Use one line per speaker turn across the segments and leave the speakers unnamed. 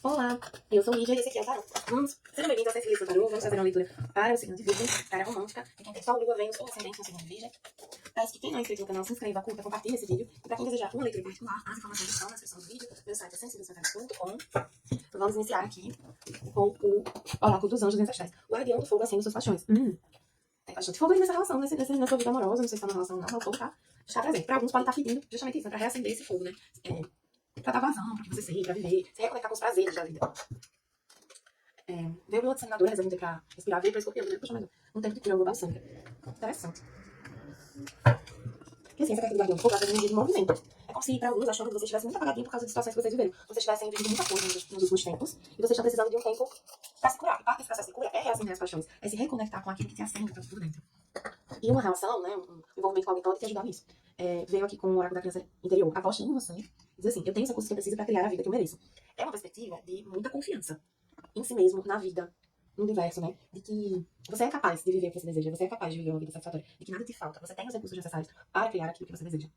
Olá, eu sou Lídia e esse aqui é o tarô. Sejam bem-vindos ao Sensibilidade do Tarô. Vamos fazer uma leitura para o signo de Virgem, área romântica, e quem tem Sol, Lua, Vênus ou Ascendente no signo de Virgem. Peço que quem não é inscrito no canal se inscreva, curta, compartilhe esse vídeo. E para quem desejar uma leitura particular, as informações estão na descrição do vídeo. Meu site é sensibilidade.com. Vamos iniciar aqui com o Oráculo dos Anjos Ancestrais. O Guardião do Fogo acende suas paixões. Tem bastante fogo aí nessa relação, nessa sua vida amorosa. Não sei se tá numa relação ou não, mas o fogo está presente. Para alguns pode estar pedindo justamente isso, para reacender esse fogo, né? Pra dar vazão, pra que você seja, pra viver, se reconectar com os prazeres da vida. Veio o outro seminador, resolvendo pra respirar, veio pra escorpião, né? Poxa, mas um tempo de cura, balsâmica. Interessante. Porque assim, essa carta do guardião de fogo, ela traz energia de movimento. É como se pra alguns achando que você estivesse muito apagadinho por causa de situações que vocês viveram. Vocês estivessem vivendo muita coisa nos últimos tempos e vocês estão precisando de um tempo pra se curar. E parte desse processo de cura é reacender as paixões, é se reconectar com aquilo que te acende pra tudo dentro. E uma relação, né, um envolvimento com alguém pode te ajudar nisso. Veio aqui com o oráculo da criança interior. Aposte em você. Diz assim, eu tenho os recursos que eu preciso pra criar a vida que eu mereço. É uma perspectiva de muita confiança em si mesmo, na vida, no universo, né? De que você é capaz de viver o que você deseja, você é capaz de viver uma vida satisfatória, de que nada te falta, você tem os recursos necessários para criar aquilo que você deseja.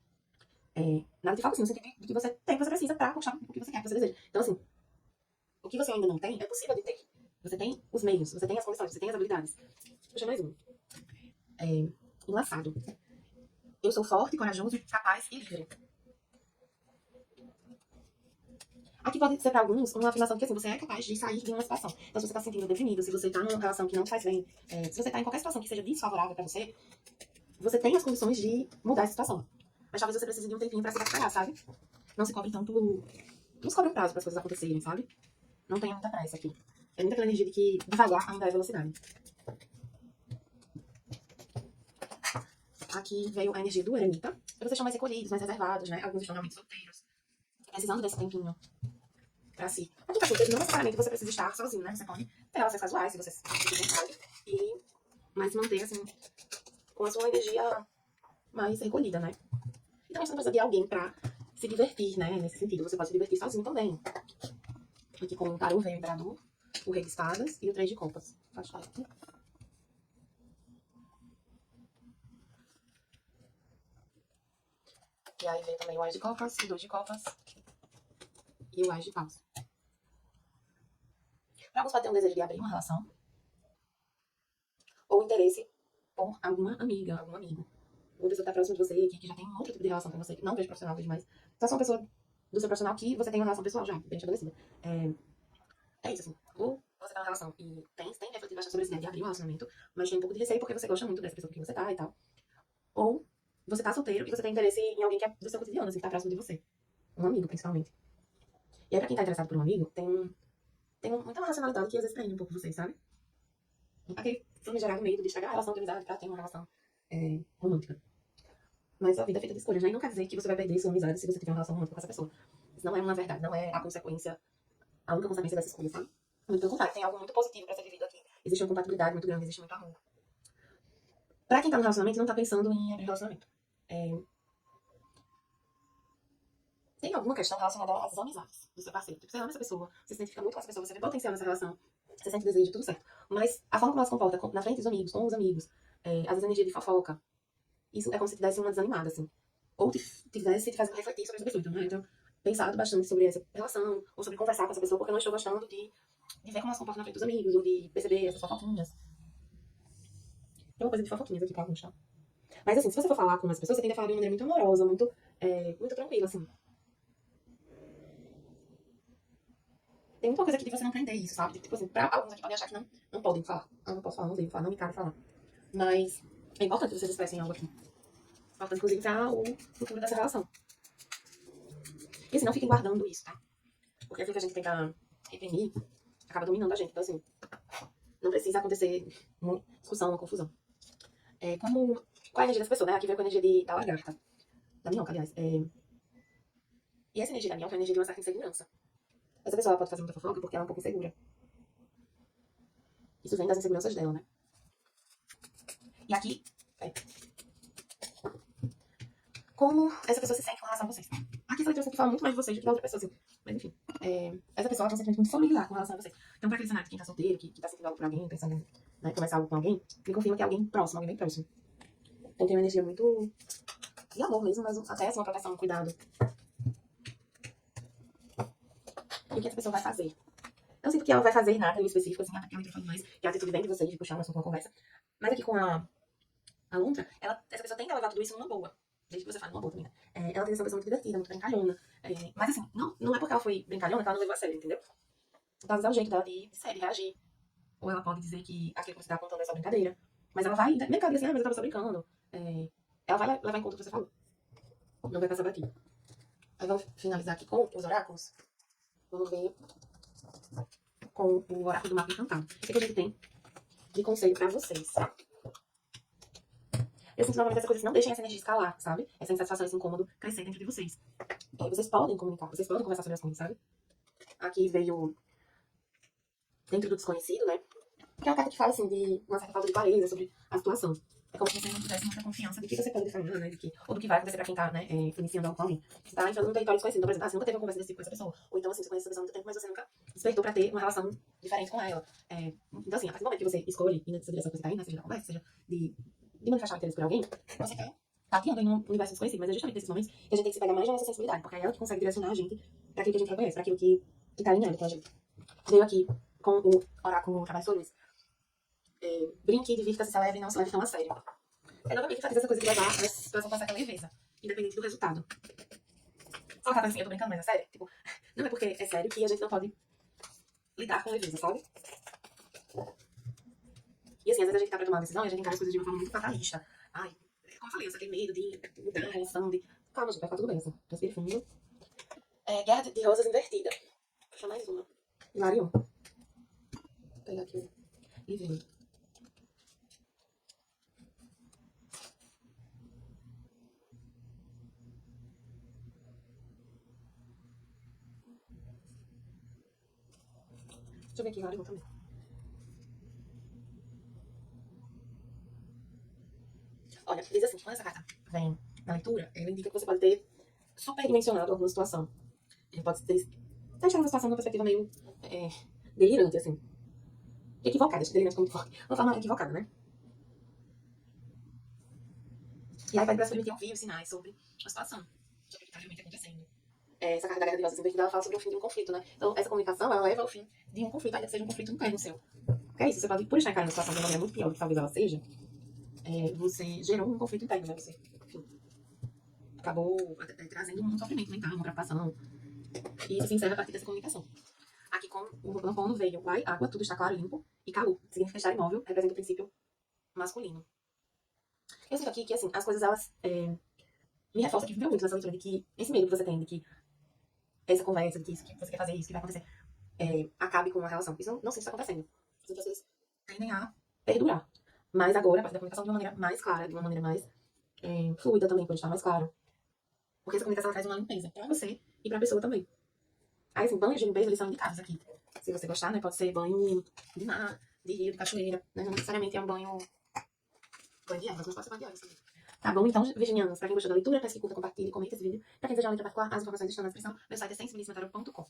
Nada te falta, sim, no sentido de que você tem o que você precisa para conquistar o que você quer, o que você deseja. Então, assim, o que você ainda não tem, é possível de ter. Você tem os meios, você tem as condições, você tem as habilidades. Puxa, mais um. Enlaçado. Eu sou forte, corajoso, capaz e livre. Aqui pode ser para alguns uma afirmação que assim, você é capaz de sair de uma situação. Então, se você está se sentindo deprimido, se você está numa relação que não faz bem, se você está em qualquer situação que seja desfavorável para você, você tem as condições de mudar essa situação. Mas talvez você precise de um tempinho para se recuperar, sabe? Não se cobre tanto. Não se cobre um prazo para as coisas acontecerem, sabe? Não tenha muita pressa aqui. É muita aquela energia de que devagar ainda é velocidade. Aqui veio a energia do eremita. Vocês estão mais recolhidos, mais reservados, né? Alguns estão realmente solteiros. Precisando desse tempinho pra si. Aqui tá solteiro, não necessariamente você precisa estar sozinho, né? Você pode ter relações casuais, se você se sentir vontade. Mas se manter, assim, com a sua energia mais recolhida, né? E também você não precisa de alguém pra se divertir, né? Nesse sentido, você pode se divertir sozinho também. Aqui com o tarô veio o imperador, o rei de espadas e o três de copas. Faz parte. E aí veio também o as de copas, o dois de copas e o as de paus. Pra alguns pode ter um desejo de abrir uma relação ou interesse por alguma amiga, algum amigo. Uma pessoa que tá próxima de você, que já tem um outro tipo de relação com você, que não vejo profissional, vejo mais. Só sou uma pessoa do seu profissional que você tem uma relação pessoal já, bem estabelecida. É isso, assim. Ou você tá numa relação e tem refletido bastante sobre esse, né, de abrir um relacionamento, mas tem um pouco de receio porque você gosta muito dessa pessoa com quem você tá e tal. Ou você tá solteiro e você tem interesse em alguém que é do seu cotidiano, assim, que tá próximo de você. Um amigo, principalmente. E aí, pra quem tá interessado por um amigo, tem muita racionalidade que às vezes prende um pouco vocês, sabe? Aquele famigerado medo de estragar a relação de amizade pra ter uma relação romântica. Mas a vida é feita de escolhas, né? E não quer dizer que você vai perder sua amizade se você tiver uma relação romântica com essa pessoa. Isso não é uma verdade, não é a única consequência dessa escolha, sabe? Muito pelo contrário, tem algo muito positivo pra ser vivido aqui. Existe uma compatibilidade muito grande, existe muito amor. Pra quem tá no relacionamento, não tá pensando em abrir relacionamento. Tem alguma questão relacionada às amizades do seu parceiro. Tipo, você ama essa pessoa, você se identifica muito com essa pessoa, você vê potencial nessa relação, você sente desejo, tudo certo. Mas a forma como ela se comporta na frente dos amigos, com os amigos, às vezes a energia de fofoca, isso é como se te desse uma desanimada, assim. Ou te fizesse te fazer refletir sobre essa pessoa. Então, né? Então, pensado bastante sobre essa relação, ou sobre conversar com essa pessoa, porque eu não estou gostando de ver como ela se comporta na frente dos amigos, ou de perceber essas fofoquinhas. Tem uma coisa de fofoquinhas aqui pra alguns, tá? Mas assim, se você for falar com as pessoas, você tem que falar de uma maneira muito amorosa, muito tranquila, assim. Tem muita coisa aqui de você não aprender isso, sabe? Tipo assim, pra alguns aqui podem achar que não podem falar. Ah, não posso falar, não devo falar, não me cabe falar. Mas é importante que vocês expressem algo aqui. Importante, inclusive, pra o futuro dessa relação. E assim, não fiquem guardando isso, tá? Porque aquilo que a gente tenta reprimir acaba dominando a gente. Então, assim, não precisa acontecer uma discussão, uma confusão. Qual é a energia dessa pessoa, né? Aqui veio com a energia da lagarta. Da minhoca, aliás. E essa energia da minhoca é a energia de uma certa insegurança. Essa pessoa ela pode fazer muita fofoca porque ela é um pouco insegura. Isso vem das inseguranças dela, né? E aqui, como essa pessoa se sente com relação a vocês. Aqui essa pessoa que fala muito mais de vocês do que da outra pessoa, assim. Mas enfim, essa pessoa tem um sentimento muito familiar com relação a vocês. Então, pra aquele cenário de quem tá solteiro, que tá sentindo algo por alguém, pensando em começar algo com alguém, me confirma que é alguém próximo, alguém bem próximo. Então tem uma energia muito de amor mesmo, mas até assim, uma proteção, um cuidado. E o que essa pessoa vai fazer? não sinto que ela vai fazer nada em específico, assim, até porque ela entrou falando mais, que a atitude vem de vocês, de puxar um assunto, uma conversa. Mas aqui com a Lontra, essa pessoa tenta levar tudo isso numa boa. Desde que você fala numa boa também, né? Ela tem essa pessoa muito divertida, muito brincalhona. Mas assim, não é porque ela foi brincalhona que ela não levou a sério, entendeu? Então, às vezes é o jeito dela de sério, reagir. Ou ela pode dizer que aquilo que você tá contando é só brincadeira. Mas ela vai, mesmo que ela diga assim, mas eu tava só brincando. Ela vai levar em conta o que você falou. Não vai passar batido. Aí vamos finalizar aqui com os oráculos. Vamos ver com o oráculo do mapa encantado. O que a gente tem de conselho pra vocês? Eu sinto novamente essa coisa assim, não deixem essa energia escalar, sabe? Essa insatisfação, esse incômodo crescer dentro de vocês. Vocês podem comunicar, vocês podem conversar sobre as coisas, sabe? Aqui veio dentro do desconhecido, né? Que é uma carta que fala, assim, de uma certa falta de clareza sobre a situação. É como se você não tivesse muita confiança do que você pode falar, né? Ou do que vai acontecer pra quem tá, né, iniciando algo com alguém. Você tá entrando num território desconhecido. Então, por exemplo, você nunca teve uma conversa desse tipo com essa pessoa. Ou então, assim, você conhece essa pessoa há muito tempo, mas você nunca despertou pra ter uma relação diferente com ela. Então, assim, a partir do momento que você escolhe ir nessa direção que você tá indo, né, seja da conversa, seja de manifestar interesse por alguém, você tá tateando em um universo desconhecido. Mas é justamente nesses momentos que a gente tem que se pegar mais na nossa sensibilidade, porque é ela que consegue direcionar a gente pra aquilo que a gente reconhece, pra aquilo que tá alinhado com a gente. Veio aqui com o oráculo Trabalho Flores. Brinque, divirta-se, se leve e não se leve tão a sério. Novamente fazer essa coisa de levar a situação com certa leveza, independente do resultado. Só que assim, eu tô brincando, mas é sério. Tipo, não é porque é sério que a gente não pode lidar com leveza, sabe? E assim, às vezes a gente tá pra tomar uma decisão e a gente encara as coisas de uma forma muito fatalista. Ai, como eu falei, eu só tenho medo de mudar a relação, de... Calma, gente, vai ficar tudo bem, assim. Respire fundo. Guerra de rosas invertida. Puxa mais uma. Hilarion. Vou pegar aqui o livrinho. Deixa eu ver aqui, Hilarion também. Olha, diz assim, quando essa carta vem na leitura, ela indica que você pode ter superdimensionado alguma situação. Ele pode ter deixado uma situação numa perspectiva meio delirante, assim. Equivocada, acho que delirante como forte. Uma forma equivocada, né? E aí vai pra se permitir ouvir os sinais sobre a situação, sobre o que está realmente acontecendo. Essa carta da Guerra de Rosas Invertida, ela fala sobre o fim de um conflito, né? Então, essa comunicação, ela leva ao fim de um conflito, ainda que seja um conflito interno seu. Porque é isso, você pode, por estar encarando a situação de uma maneira muito pior do que talvez ela seja, você gerou um conflito interno, né? Você, enfim, acabou trazendo um sofrimento mental, uma preocupação. E isso se encerra a partir dessa comunicação. Aqui com o Lampono veio água, tudo está claro, limpo, e Calu, significa estar imóvel, representa o princípio masculino. Eu sinto aqui que, assim, as coisas, elas me reforçam aqui muito nessa leitura de que esse medo que você tem, de que essa conversa, de que isso, que você quer fazer isso, que vai acontecer, acabe com uma relação. Isso não sei se está acontecendo. As pessoas tendem a perdurar. Mas agora, a partir da comunicação, de uma maneira mais clara, de uma maneira mais fluida também, pode estar mais claro. Porque essa comunicação traz uma limpeza pra você e pra pessoa também. Aí, assim, banhos de limpeza, eles são indicados aqui. Se você gostar, né, pode ser banho de mar, de rio, de cachoeira, né? Não necessariamente é um banho de ervas, mas pode ser banho de ervas também. Tá bom? Então, virginianos, pra quem gostou da leitura, peço que curta, compartilhe, comente esse vídeo. Pra quem deseja uma letra particular, as informações estão na descrição. Meu site é sensibilissimatarot.com.